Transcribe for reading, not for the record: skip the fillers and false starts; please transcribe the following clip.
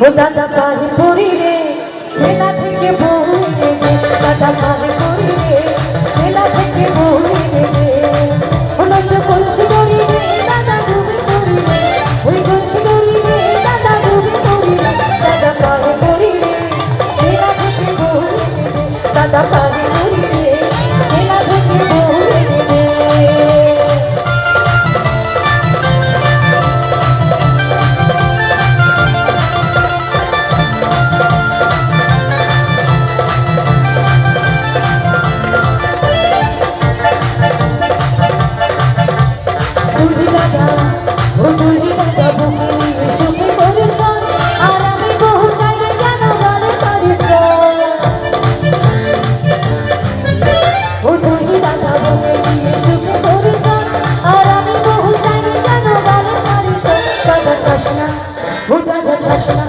ও দাদা পায়ে পড়ি রে মেলা থেকে বউ এনে দে, দাদা পায়ে পড়ি রে মেলা থেকে বউ এনে দে। ও নয়তো কলসি দড়ি রে দাদা ডুবে পড়ি রে, ওই কলসি দড়ি রে দাদা ডুবে পড়ি রে, দাদা পায়ে পড়ি রে মেলা থেকে বউ এনে দে, দাদা পায়ে পড়ি রে মেলা থেকে বউ এনে দে। Dadah chashna,